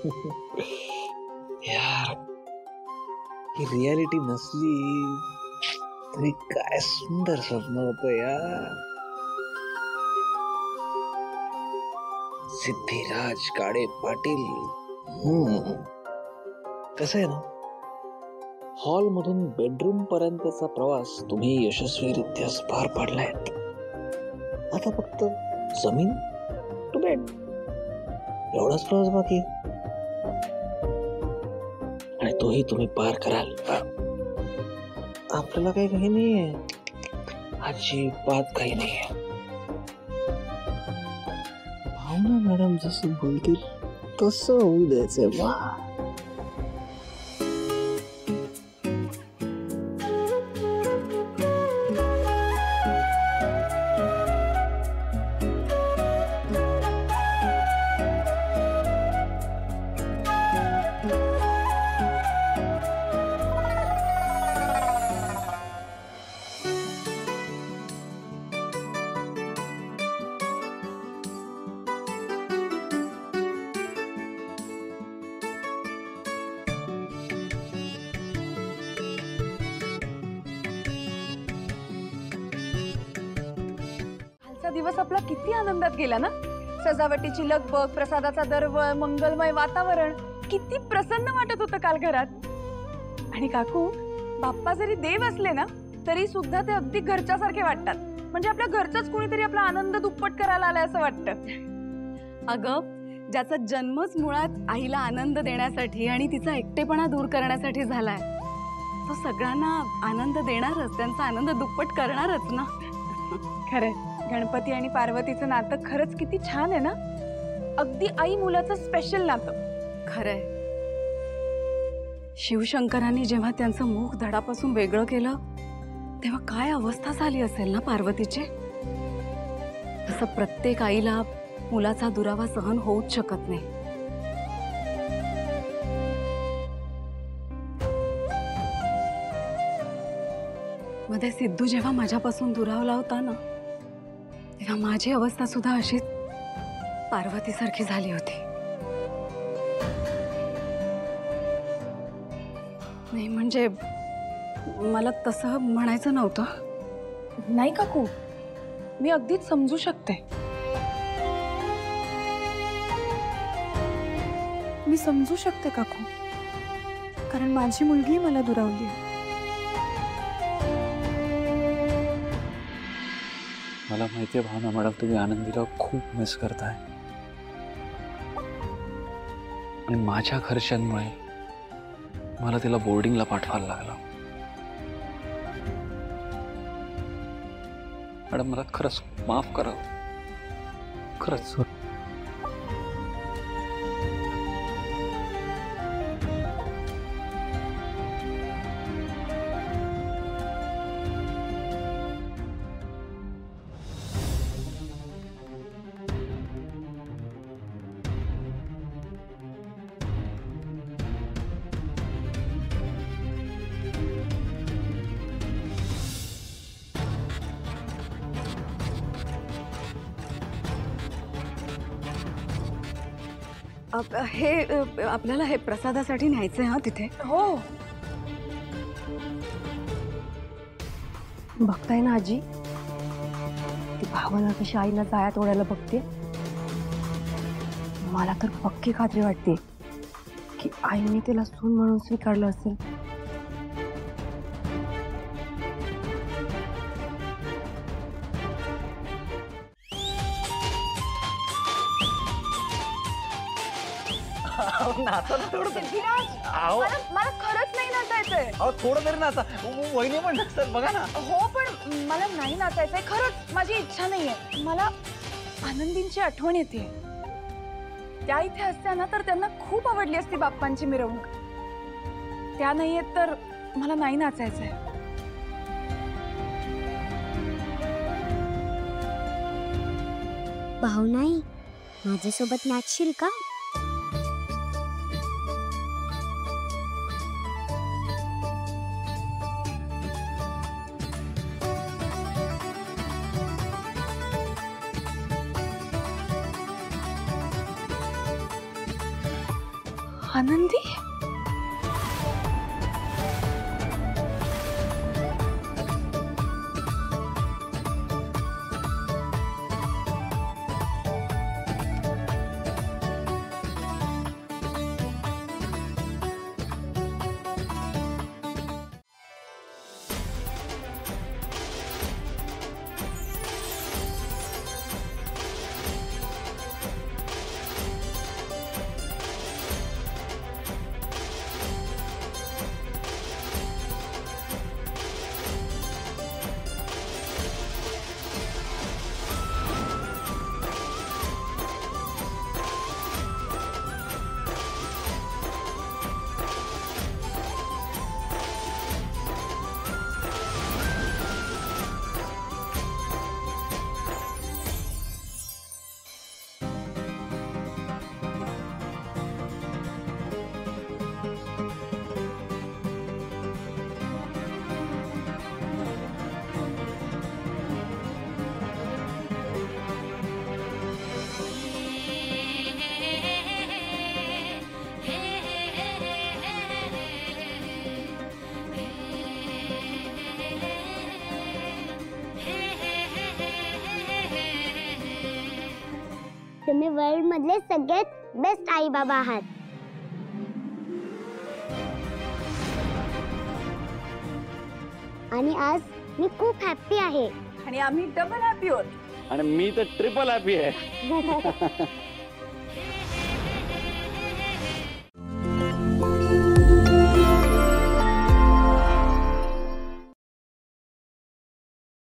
यार, ही रियालिटी नसली तरी काय सुंदर स्वप्न होतं यार. सिद्धिराज काळे पाटील. कसं आहे ना, हॉल मधून बेडरूम पर्यंतचा प्रवास तुम्ही यशस्वीरित्या पार पाडलायत. आता फक्त जमीन टू बेड एवढाच प्रवास बाकी आणि तोही तुम्ही पार कराल. आपल्याला काही नाहीये, अजिबात काही नाहीये. भावना मॅडम जसं बोलतील तसं होऊ द्यायचंय. वा, दिवस आपला किती आनंदात गेला ना. सजावटीची लगबग, प्रसादाचा दरवळ, मंगलमय वातावरण, किती प्रसन्न वाटत होतं काल घरात. आणि काकू, बाप्पा जरी देव असले ना तरी सुद्धा ते अगदी घरच्यासारखे वाटतात. म्हणजे आपल्या घरचंच कोणीतरी आपला आनंद दुप्पट करायला आलाय असं वाटतं. अगं, ज्याचा जन्मच मुळात आईला आनंद देण्यासाठी आणि तिचा एकटेपणा दूर करण्यासाठी झालाय, तो सगळ्यांना आनंद देणारच, त्यांचा आनंद दुप्पट करणारच ना. खरंय, गणपती आणि पार्वतीचं नातं खरंच किती छान आहे ना. अगदी आई मुलाचं स्पेशल नातं. खरंय, शिवशंकरांनी जेव्हा त्यांचं मुख धडापासून वेगळं केलं तेव्हा काय अवस्था झाली असेल ना पार्वतीची. तसं प्रत्येक आईला मुलाचा दुरावा सहन होऊच शकत नाही. मध्ये सिद्धू जेव्हा माझ्यापासून दुरावला होता ना तेव्हा माझी अवस्था सुद्धा अशीच पार्वतीसारखी झाली होती. नाही म्हणजे मला तसं म्हणायचं नव्हतं. नाही काकू, मी अगदीच समजू शकते. मी समजू शकते काकू, कारण माझी मुलगी मला दुरावली आहे. मला माहिती आहे भावना मॅडम, तुम्ही आनंदीला खूप मिस करताय. आणि माझ्या खर्चांमुळे मला तिला बोर्डिंगला पाठवायला लागलं. मॅडम, मला खरंच माफ करा, खरंच. आपल्याला हे प्रसादासाठी न्यायचंय. हा, तिथे. हो, बघताय ना आजी, ती भावना कशी आईला जाळ्यात ओढायला बघते. मला तर पक्की खात्री वाटते की आईने तिला सून म्हणून स्वीकारलं असेल. मला खरंच नाही नाचायचंय. थोडं तरी नाचा. वहिनी पण नसतात बघा ना. हो, पण मला नाही नाचायचंय. खरंच माझी इच्छा नाहीये. मला आनंदींची आठवण येते. त्या इथे असत्या ना तर त्यांना खूप आवडली असती बाप्पांची मिरवणूक. त्या नाहीयेत तर मला नाही नाचायचंय. भावनाई, माझ्यासोबत नाचशील का? आनंदी? तुम्ही वर्ल्ड मधले सगळ्यात बेस्ट आई बाबा आहात. आणि आज मी खूप हॅप्पी आहे. आणि आम्ही डबल हॅपी होत. आणि मी तर ट्रिपल हॅपी आहे.